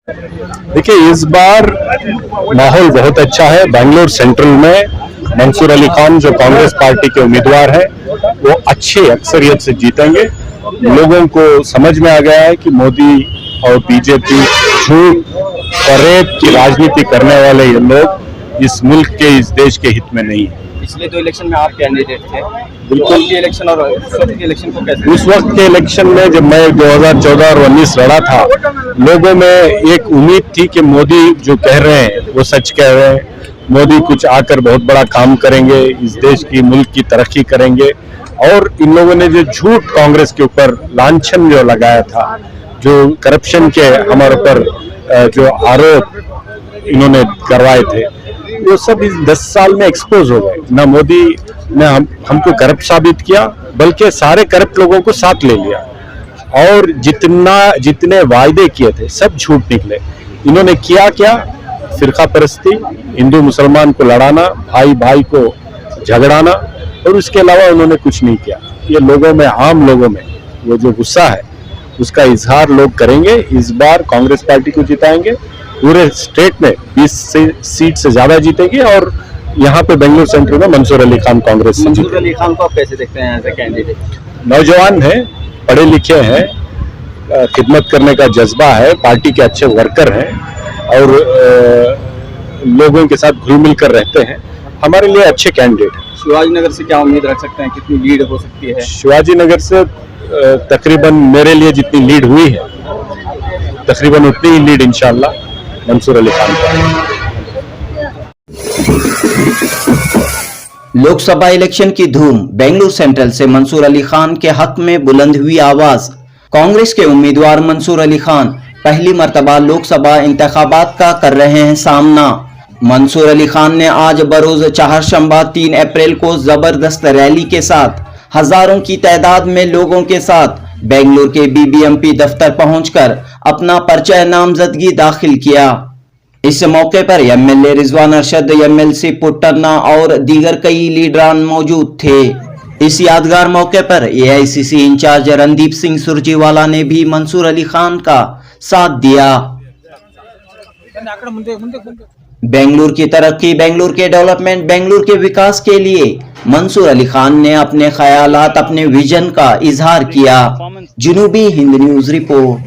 देखिए, इस बार माहौल बहुत अच्छा है। बेंगलुरु सेंट्रल में मंसूर अली खान जो कांग्रेस पार्टी के उम्मीदवार है वो अच्छी अक्सरियत से जीतेंगे। लोगों को समझ में आ गया है कि मोदी और बीजेपी झूठ और रेप की राजनीति करने वाले ये लोग इस मुल्क के, इस देश के हित में नहीं है। पिछले 2 इलेक्शन में आप कैंडिडेट थे, बिल्कुल। के इलेक्शन और उस वक्त के इलेक्शन को कैसे? उस वक्त के इलेक्शन में जब मैं 2014 और 19 लड़ा था, लोगों में एक उम्मीद थी कि मोदी जो कह रहे हैं वो सच कह रहे हैं। मोदी कुछ आकर बहुत बड़ा काम करेंगे, इस देश की, मुल्क की तरक्की करेंगे। और इन लोगों ने जो झूठ कांग्रेस के ऊपर लांछन जो लगाया था, जो करप्शन के हमारे ऊपर जो आरोप इन्होंने करवाए थे, वो सब इस 10 साल में एक्सपोज हो गए। ना मोदी ने हमको करप्ट साबित किया, बल्कि सारे करप्ट लोगों को साथ ले लिया। और जितने वायदे किए थे सब झूठ निकले। इन्होंने किया क्या? फिरका परस्ती, हिंदू मुसलमान को लड़ाना, भाई भाई को झगड़ाना, और उसके अलावा उन्होंने कुछ नहीं किया। ये लोगों में, आम लोगों में वो जो गुस्सा है उसका इजहार लोग करेंगे। इस बार कांग्रेस पार्टी को जिताएंगे। पूरे स्टेट में 20 सीट से ज्यादा जीतेगी। और यहाँ पे बेंगलुरु सेंट्रल में मंसूर अली खान कांग्रेस से। मंसूर अली खान को आप कैसे देखते हैं एज ए कैंडिडेट? नौजवान है, पढ़े लिखे हैं, खिदमत करने का जज्बा है, पार्टी के अच्छे वर्कर हैं और लोगों के साथ घुल मिल कर रहते हैं। हमारे लिए अच्छे कैंडिडेट हैं। शिवाजी नगर से क्या उम्मीद रख सकते हैं, कितनी लीड हो सकती है? शिवाजी नगर से तकरीबन मेरे लिए जितनी लीड हुई है, तकरीबन उतनी ही लीड इंशाल्लाह मंसूर अली खान का। लोकसभा इलेक्शन की धूम, बेंगलुरु सेंट्रल से मंसूर अली खान के हक में बुलंद हुई आवाज। कांग्रेस के उम्मीदवार मंसूर अली खान पहली मर्तबा लोकसभा इंतखाबात का कर रहे हैं सामना। मंसूर अली खान ने आज बरोज चाहरशंबा 3 अप्रैल को जबरदस्त रैली के साथ हजारों की तादाद में लोगों के साथ बेंगलुरु के बीबीएमपी दफ्तर पहुंचकर अपना पर्चा नामजदगी दाखिल किया। इस मौके पर एमएलए रिजवान अरशद, एमएलसी पुट्टन्ना और दीगर कई लीडरान मौजूद थे। इस यादगार मौके पर एआईसीसी इंचार्ज रणदीप सिंह सुरजेवाला ने भी मंसूर अली खान का साथ दिया। बेंगलुरु की तरक्की, बेंगलुरु के डेवलपमेंट, बेंगलुरु के विकास के लिए मंसूर अली खान ने अपने ख्यालात, अपने विजन का इजहार किया। जनूबी हिंद न्यूज रिपोर्ट।